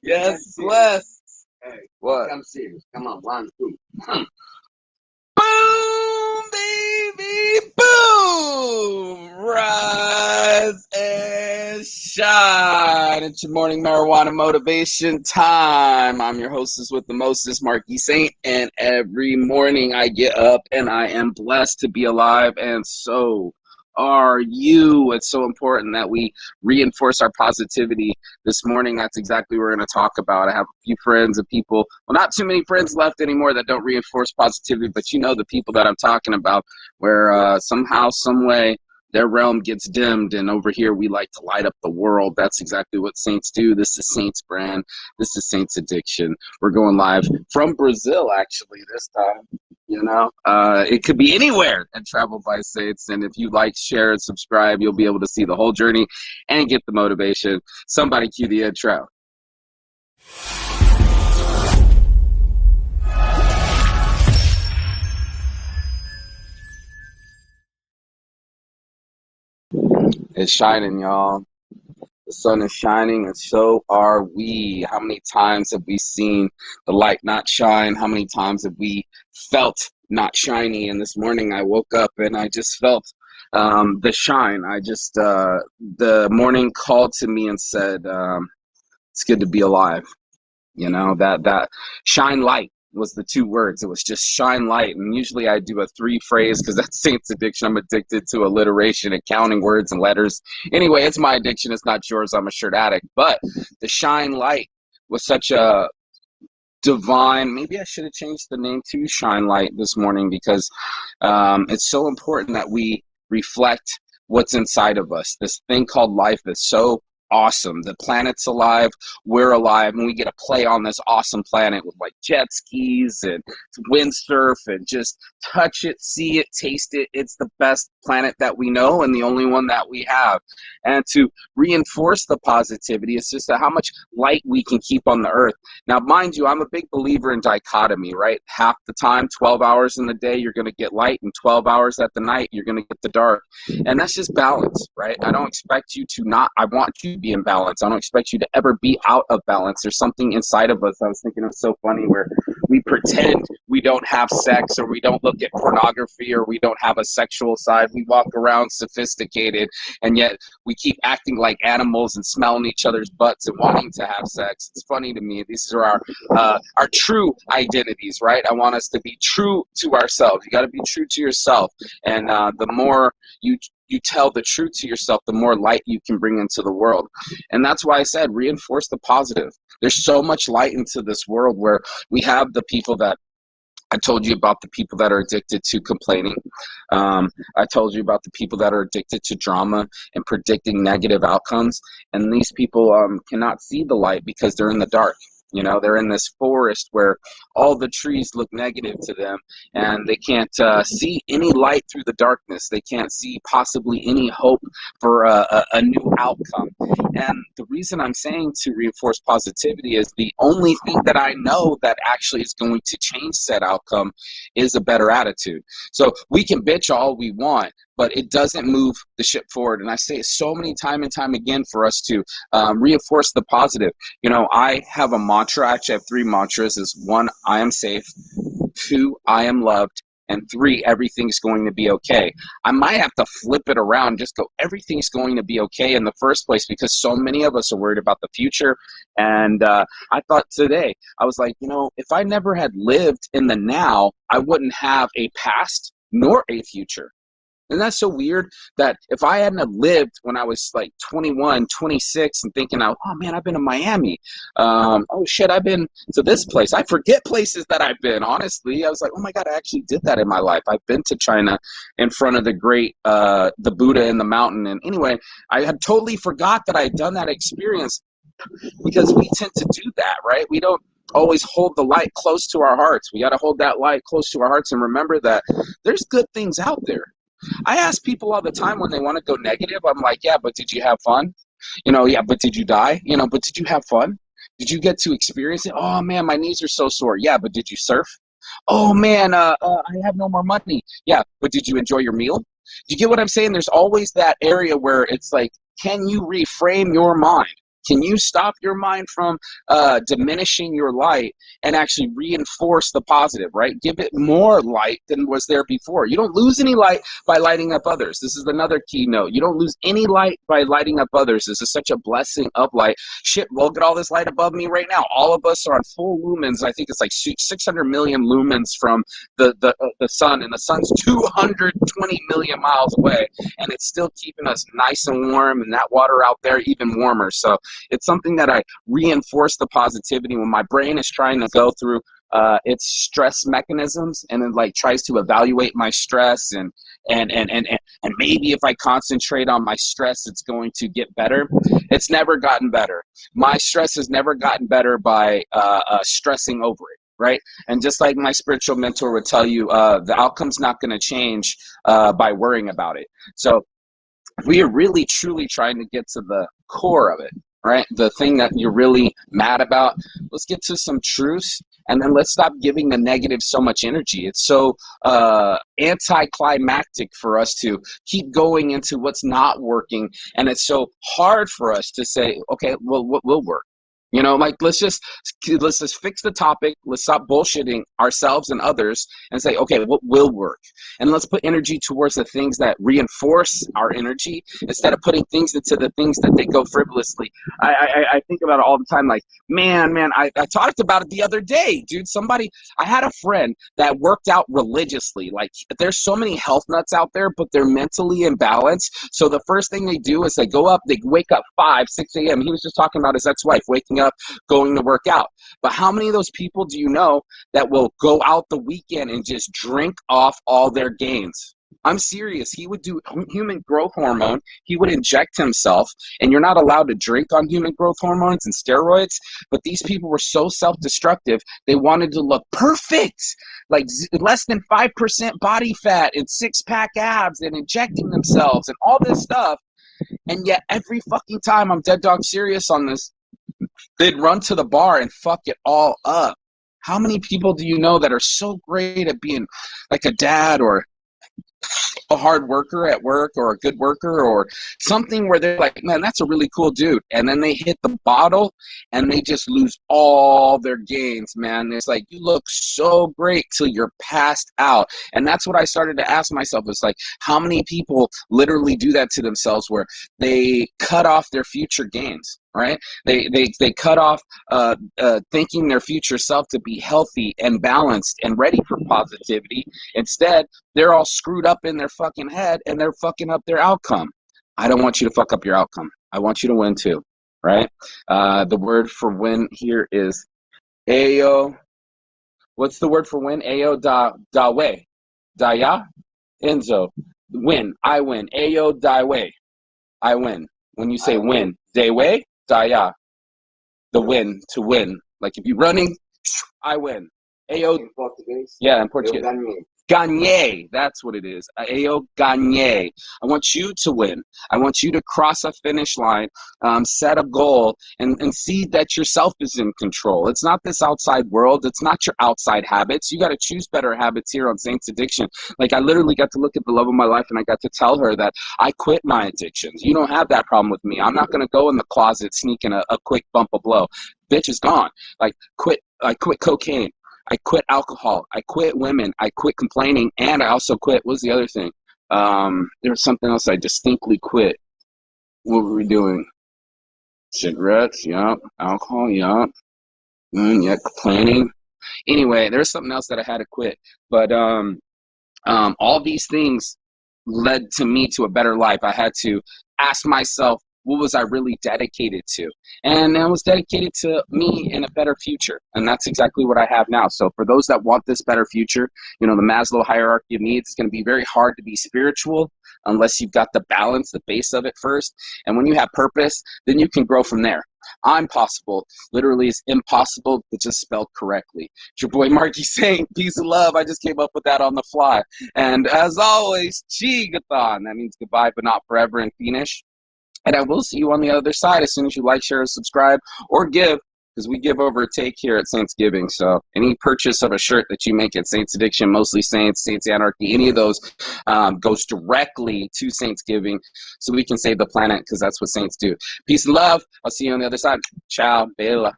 Yes, bless. Hey, What? I'm serious. Come on, 1, 2. Boom, baby, boom! Rise and shine. It's your morning marijuana motivation time. I'm your hostess with the mostest, Marky Saint, and every morning I get up and I am blessed to be alive, and so are you. It's so important that we reinforce our positivity. This morning, that's exactly what we're going to talk about. I have a few friends and people, well, not too many friends left anymore that don't reinforce positivity, but you know the people that I'm talking about, where somehow, some way, their realm gets dimmed, and over here we like to light up the world. That's exactly what Saints do. This is Saints brand. This is Saints Addiction. We're going live from Brazil, actually, this time. It could be anywhere at Travel by Saints. And if you like, share, and subscribe, you'll be able to see the whole journey and get the motivation. Somebody cue the intro. It's shining, y'all. The sun is shining, and so are we. How many times have we seen the light not shine? How many times have we felt not shiny? And this morning I woke up and I just felt the shine. The morning called to me and said, it's good to be alive. That shine light was the two words. It was just shine light. And usually I do a 3-phrase because that's Saints Addiction. I'm addicted to alliteration and counting words and letters. Anyway, it's my addiction. It's not yours. I'm a shirt addict. But the shine light was such a divine, maybe I should have changed the name to Shine Light this morning, because it's so important that we reflect what's inside of us. This thing called life is so awesome. The planet's alive, we're alive, and we get to play on this awesome planet with like jet skis and windsurf and just touch it, see it, taste it. It's the best planet that we know and the only one that we have. And to reinforce the positivity, it's just how much light we can keep on the earth. Now, mind you, I'm a big believer in dichotomy, right? Half the time, 12 hours in the day, you're going to get light, and 12 hours at the night, you're going to get the dark. And that's just balance, right? I don't expect you to not, I want you to be in balance. I don't expect you to ever be out of balance. There's something inside of us. I was thinking it was so funny where we pretend we don't have sex, or we don't look at pornography, or we don't have a sexual side. We walk around sophisticated, and yet we keep acting like animals and smelling each other's butts and wanting to have sex. It's funny to me. These are our true identities, right? I want us to be true to ourselves. You got to be true to yourself, and the more you tell the truth to yourself, the more light you can bring into the world. And that's why I said reinforce the positive. There's so much light into this world where we have the people that I told you about, the people that are addicted to complaining. I told you about the people that are addicted to drama and predicting negative outcomes. And these people cannot see the light because they're in the dark. They're in this forest where all the trees look negative to them, and they can't see any light through the darkness. They can't see possibly any hope for a new outcome. And the reason I'm saying to reinforce positivity is the only thing that I know that actually is going to change said outcome is a better attitude. So we can bitch all we want, but it doesn't move the ship forward. And I say it so many time and time again for us to reinforce the positive. I have a mantra. I actually have 3 mantras. Is 1, I am safe. 2, I am loved. And 3, everything's going to be okay. I might have to flip it around, just go, everything's going to be okay in the first place, because so many of us are worried about the future. And I thought today, I was like, if I never had lived in the now, I wouldn't have a past nor a future. And that's so weird that if I hadn't have lived when I was like 21, 26 and thinking, oh man, I've been to Miami. Oh shit, I've been to this place. I forget places that I've been, honestly. I was like, oh my God, I actually did that in my life. I've been to China in front of the great, the Buddha in the mountain. And anyway, I had totally forgot that I had done that experience, because we tend to do that, right? We don't always hold the light close to our hearts. We got to hold that light close to our hearts and remember that there's good things out there. I ask people all the time when they want to go negative, I'm like, yeah, but did you have fun? Yeah, but did you die? But did you have fun? Did you get to experience it? Oh man, my knees are so sore. Yeah, but did you surf? Oh man, I have no more money. Yeah, but did you enjoy your meal? Do you get what I'm saying? There's always that area where it's like, can you reframe your mind? Can you stop your mind from diminishing your light and actually reinforce the positive, right? Give it more light than was there before. You don't lose any light by lighting up others. This is another key note. You don't lose any light by lighting up others. This is such a blessing of light. Shit, look at all this light above me right now. All of us are on full lumens. I think it's like 600 million lumens from the sun, and the sun's 220 million miles away, and it's still keeping us nice and warm, and that water out there even warmer. So it's something that I reinforce the positivity when my brain is trying to go through its stress mechanisms, and it like tries to evaluate my stress and maybe if I concentrate on my stress, it's going to get better. It's never gotten better. My stress has never gotten better by stressing over it, right? And just like my spiritual mentor would tell you, the outcome's not going to change by worrying about it. So we are really truly trying to get to the core of it, right? The thing that you're really mad about. Let's get to some truths, and then let's stop giving the negative so much energy. It's so anticlimactic for us to keep going into what's not working, and it's so hard for us to say, okay, well, what will work? You know, like let's just fix the topic. Let's stop bullshitting ourselves and others and say, okay, what will work? And let's put energy towards the things that reinforce our energy instead of putting things into the things that they go frivolously. I think about it all the time. Like, man, I talked about it the other day, dude. I had a friend that worked out religiously. Like, there's so many health nuts out there, but they're mentally imbalanced. So the first thing they do is they wake up 5, 6 a.m. He was just talking about his ex-wife waking up, going to work out. But how many of those people do you know that will go out the weekend and just drink off all their gains? I'm serious. He would do human growth hormone. He would inject himself, and you're not allowed to drink on human growth hormones and steroids. But these people were so self-destructive. They wanted to look perfect, like less than 5% body fat and 6-pack abs, and injecting themselves and all this stuff. And yet every fucking time, I'm dead dog serious on this, they'd run to the bar and fuck it all up. How many people do you know that are so great at being like a dad or a hard worker at work or a good worker or something where they're like, man, that's a really cool dude. And then they hit the bottle and they just lose all their gains, man. It's like, you look so great till you're passed out. And that's what I started to ask myself. It's like, how many people literally do that to themselves where they cut off their future gains? Right? They cut off thinking their future self to be healthy and balanced and ready for positivity. Instead, they're all screwed up in their fucking head and they're fucking up their outcome. I don't want you to fuck up your outcome. I want you to win too, right? The word for win here is Ayo. What's the word for win? Ayo da way. Daya? Enzo. Win. I win. Ayo da way. I win. When you say win, de way? Daya, the win, to win. Like if you're running, I win. Ayo, in Portuguese? Yeah, in Portuguese. Ganhei, that's what it is. Eu ganhei. I want you to win. I want you to cross a finish line, set a goal, and see that yourself is in control. It's not this outside world. It's not your outside habits. You got to choose better habits here on Saints Addiction. Like, I literally got to look at the love of my life, and I got to tell her that I quit my addictions. You don't have that problem with me. I'm not going to go in the closet sneaking a quick bump of blow. Bitch is gone. Like, I quit cocaine. I quit alcohol. I quit women. I quit complaining. And I also quit, what was the other thing? There was something else I distinctly quit. What were we doing? Cigarettes, yup. Alcohol, yup. Yeah, complaining. Anyway, there was something else that I had to quit. But all these things led to me to a better life. I had to ask myself, what was I really dedicated to? And I was dedicated to me in a better future. And that's exactly what I have now. So for those that want this better future, you know, the Maslow hierarchy of needs, it's going to be very hard to be spiritual unless you've got the balance, the base of it first. And when you have purpose, then you can grow from there. I'm possible literally is impossible, but just spelled correctly. It's your boy Marky saying peace and love. I just came up with that on the fly. And as always, Chigathon. That means goodbye, but not forever in Finnish. And I will see you on the other side as soon as you like, share, subscribe, or give because we give over take here at Saints Giving. So any purchase of a shirt that you make at Saints Addiction, Mostly Saints, Saints Anarchy, any of those goes directly to Saints Giving, so we can save the planet, because that's what Saints do. Peace and love. I'll see you on the other side. Ciao, bella.